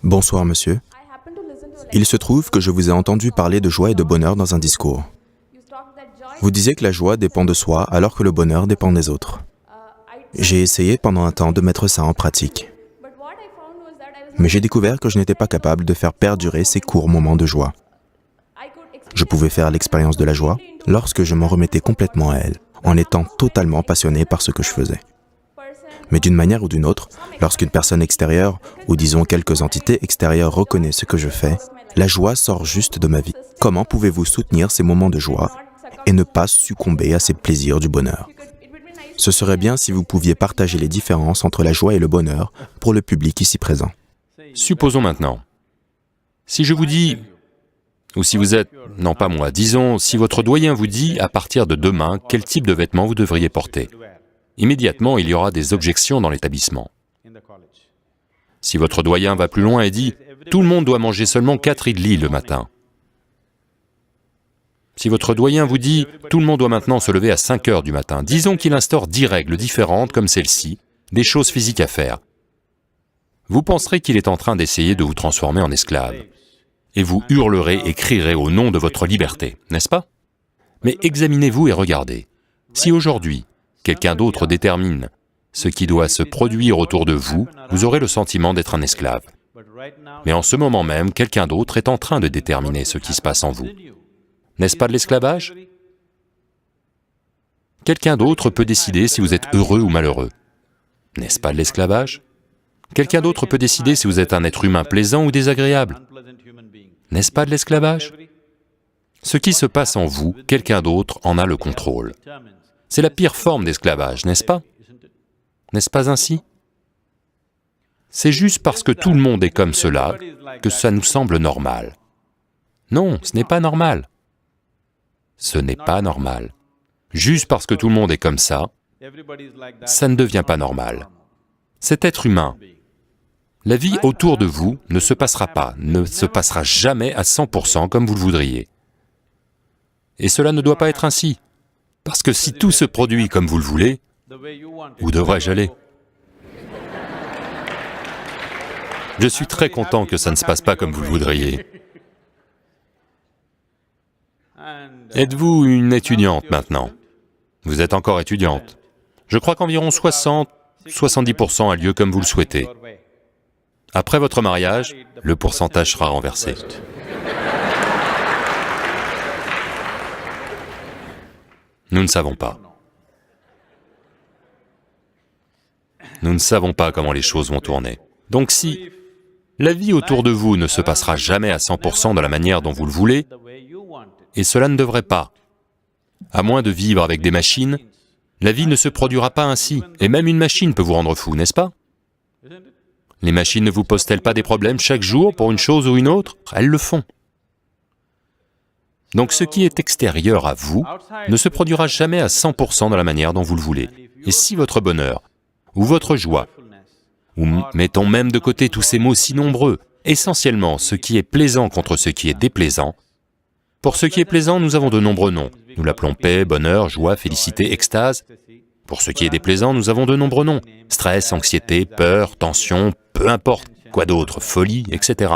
Bonsoir monsieur. Il se trouve que je vous ai entendu parler de joie et de bonheur dans un discours. Vous disiez que la joie dépend de soi alors que le bonheur dépend des autres. J'ai essayé pendant un temps de mettre ça en pratique. Mais j'ai découvert que je n'étais pas capable de faire perdurer ces courts moments de joie. Je pouvais faire l'expérience de la joie lorsque je m'en remettais complètement à elle, en étant totalement passionné par ce que je faisais. Mais d'une manière ou d'une autre, lorsqu'une personne extérieure, ou disons quelques entités extérieures reconnaît ce que je fais, la joie sort juste de ma vie. Comment pouvez-vous soutenir ces moments de joie et ne pas succomber à ces plaisirs du bonheur? Ce serait bien si vous pouviez partager les différences entre la joie et le bonheur pour le public ici présent. Supposons maintenant, si je vous dis, ou si vous êtes, non pas moi, disons, si votre doyen vous dit, à partir de demain, quel type de vêtements vous devriez porter, immédiatement il y aura des objections dans l'établissement. Si votre doyen va plus loin et dit, tout le monde doit manger seulement 4 idlis le matin. Si votre doyen vous dit, tout le monde doit maintenant se lever à 5 heures du matin, disons qu'il instaure 10 règles différentes comme celle-ci, des choses physiques à faire. Vous penserez qu'il est en train d'essayer de vous transformer en esclave. Et vous hurlerez et crierez au nom de votre liberté, n'est-ce pas? Mais examinez-vous et regardez. Si aujourd'hui, quelqu'un d'autre détermine ce qui doit se produire autour de vous, vous aurez le sentiment d'être un esclave. Mais en ce moment même, quelqu'un d'autre est en train de déterminer ce qui se passe en vous. N'est-ce pas de l'esclavage? Quelqu'un d'autre peut décider si vous êtes heureux ou malheureux. N'est-ce pas de l'esclavage? Quelqu'un d'autre peut décider si vous êtes un être humain plaisant ou désagréable. N'est-ce pas de l'esclavage? Ce qui se passe en vous, quelqu'un d'autre en a le contrôle. C'est la pire forme d'esclavage, n'est-ce pas? N'est-ce pas ainsi? C'est juste parce que tout le monde est comme cela que ça nous semble normal. Non, ce n'est pas normal. Ce n'est pas normal. Juste parce que tout le monde est comme ça ne devient pas normal. Cet être humain, la vie autour de vous ne se passera jamais à 100% comme vous le voudriez. Et cela ne doit pas être ainsi. Parce que si tout se produit comme vous le voulez, où devrais-je aller? Je suis très content que ça ne se passe pas comme vous le voudriez. Êtes-vous une étudiante maintenant? Vous êtes encore étudiante. Je crois qu'environ 60-70% a lieu comme vous le souhaitez. Après votre mariage, le pourcentage sera renversé. Nous ne savons pas. Nous ne savons pas comment les choses vont tourner. Donc si la vie autour de vous ne se passera jamais à 100% de la manière dont vous le voulez, et cela ne devrait pas, à moins de vivre avec des machines, la vie ne se produira pas ainsi, et même une machine peut vous rendre fou, n'est-ce pas? Les machines ne vous posent-elles pas des problèmes chaque jour pour une chose ou une autre? Elles le font. Donc ce qui est extérieur à vous ne se produira jamais à 100% de la manière dont vous le voulez. Et si votre bonheur, ou votre joie, ou mettons même de côté tous ces mots si nombreux, essentiellement ce qui est plaisant contre ce qui est déplaisant, pour ce qui est plaisant, nous avons de nombreux noms. Nous l'appelons paix, bonheur, joie, félicité, extase. Pour ce qui est déplaisant, nous avons de nombreux noms. Stress, anxiété, peur, tension, peu importe, quoi d'autre, folie, etc.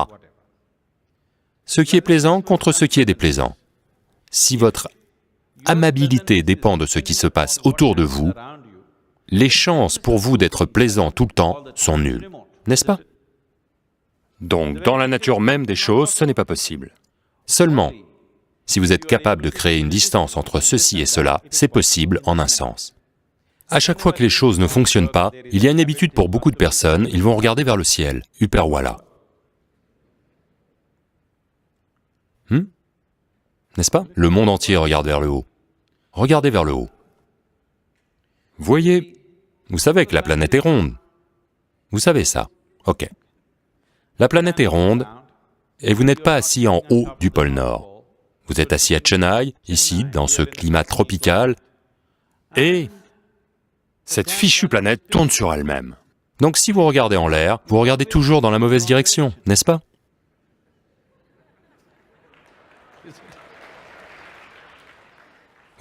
Ce qui est plaisant contre ce qui est déplaisant. Si votre amabilité dépend de ce qui se passe autour de vous, les chances pour vous d'être plaisant tout le temps sont nulles, n'est-ce pas? Donc, dans la nature même des choses, ce n'est pas possible. Seulement, si vous êtes capable de créer une distance entre ceci et cela, c'est possible en un sens. À chaque fois que les choses ne fonctionnent pas, il y a une habitude pour beaucoup de personnes, ils vont regarder vers le ciel, Uperwala. N'est-ce pas? Le monde entier regarde vers le haut. Regardez vers le haut. Voyez, vous savez que la planète est ronde. Vous savez ça, ok. La planète est ronde, et vous n'êtes pas assis en haut du pôle Nord. Vous êtes assis à Chennai, ici, dans ce climat tropical, et cette fichue planète tourne sur elle-même. Donc si vous regardez en l'air, vous regardez toujours dans la mauvaise direction, n'est-ce pas?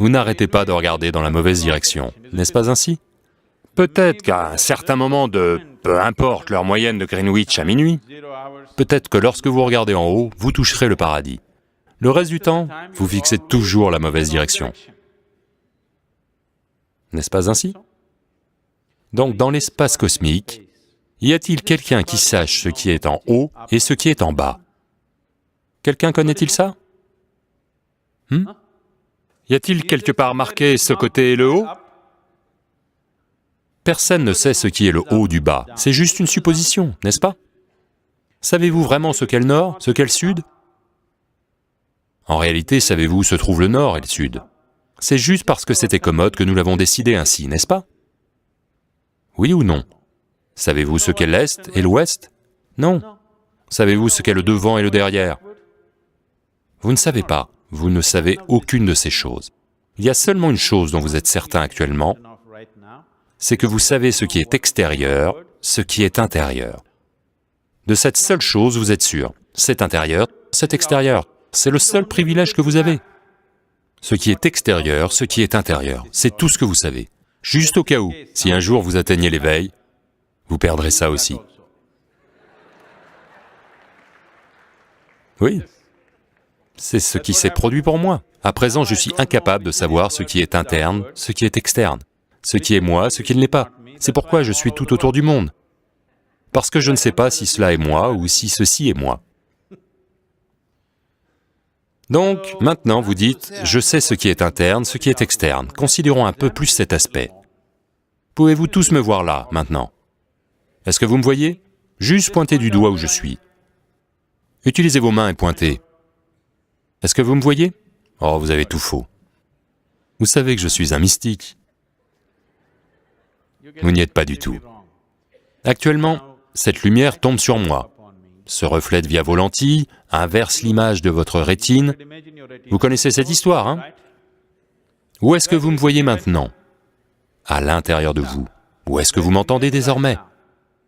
Vous n'arrêtez pas de regarder dans la mauvaise direction, n'est-ce pas ainsi? Peut-être qu'à un certain moment de peu importe leur moyenne de Greenwich à minuit, peut-être que lorsque vous regardez en haut, vous toucherez le paradis. Le reste du temps, vous fixez toujours la mauvaise direction. N'est-ce pas ainsi? Donc, dans l'espace cosmique, y a-t-il quelqu'un qui sache ce qui est en haut et ce qui est en bas? Quelqu'un connaît-il ça? Y a-t-il quelque part marqué ce côté est le haut? Personne ne sait ce qui est le haut du bas, c'est juste une supposition, n'est-ce pas? Savez-vous vraiment ce qu'est le nord, ce qu'est le sud? En réalité, savez-vous où se trouve le nord et le sud? C'est juste parce que c'était commode que nous l'avons décidé ainsi, n'est-ce pas? Oui ou non? Savez-vous ce qu'est l'est et l'ouest? Non. Savez-vous ce qu'est le devant et le derrière? Vous ne savez pas, vous ne savez aucune de ces choses. Il y a seulement une chose dont vous êtes certain actuellement, c'est que vous savez ce qui est extérieur, ce qui est intérieur. De cette seule chose, vous êtes sûr. C'est intérieur, c'est extérieur. C'est le seul privilège que vous avez. Ce qui est extérieur, ce qui est intérieur, c'est tout ce que vous savez. Juste au cas où, si un jour vous atteignez l'éveil, vous perdrez ça aussi. Oui, c'est ce qui s'est produit pour moi. À présent, je suis incapable de savoir ce qui est interne, ce qui est externe, ce qui est moi, ce qui ne l'est pas. C'est pourquoi je suis tout autour du monde. Parce que je ne sais pas si cela est moi ou si ceci est moi. Donc, maintenant vous dites, je sais ce qui est interne, ce qui est externe. Considérons un peu plus cet aspect. Pouvez-vous tous me voir là, maintenant? Est-ce que vous me voyez? Juste pointez du doigt où je suis. Utilisez vos mains et pointez. Est-ce que vous me voyez? Oh, vous avez tout faux. Vous savez que je suis un mystique. Vous n'y êtes pas du tout. Actuellement, cette lumière tombe sur moi, se reflète via vos lentilles, inverse l'image de votre rétine. Vous connaissez cette histoire, hein? Où est-ce que vous me voyez maintenant? À l'intérieur de vous. Où est-ce que vous m'entendez désormais?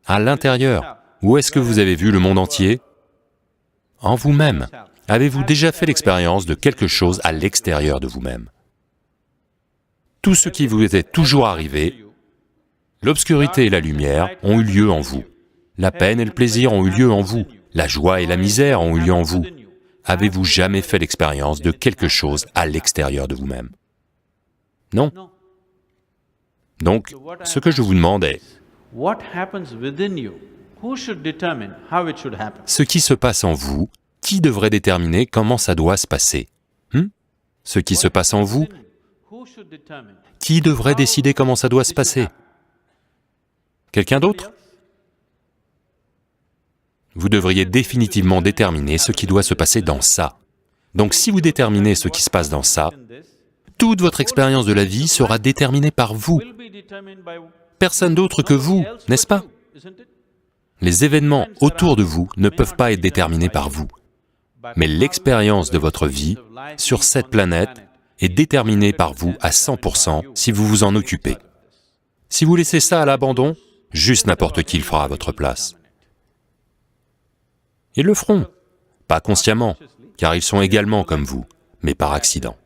À l'intérieur. Où est-ce que vous avez vu le monde entier? En vous-même. Avez-vous déjà fait l'expérience de quelque chose à l'extérieur de vous-même? Tout ce qui vous était toujours arrivé, l'obscurité et la lumière ont eu lieu en vous. La peine et le plaisir ont eu lieu en vous. La joie et la misère ont eu lieu en vous. Avez-vous jamais fait l'expérience de quelque chose à l'extérieur de vous-même? Non. Donc, ce que je vous demande est, ce qui se passe en vous, qui devrait déterminer comment ça doit se passer? Ce qui se passe en vous, qui devrait décider comment ça doit se passer? Quelqu'un d'autre? Vous devriez définitivement déterminer ce qui doit se passer dans ça. Donc si vous déterminez ce qui se passe dans ça, toute votre expérience de la vie sera déterminée par vous. Personne d'autre que vous, n'est-ce pas? Les événements autour de vous ne peuvent pas être déterminés par vous. Mais l'expérience de votre vie sur cette planète est déterminée par vous à 100% si vous vous en occupez. Si vous laissez ça à l'abandon, juste n'importe qui le fera à votre place. Ils le feront, pas consciemment, car ils sont également comme vous, mais par accident.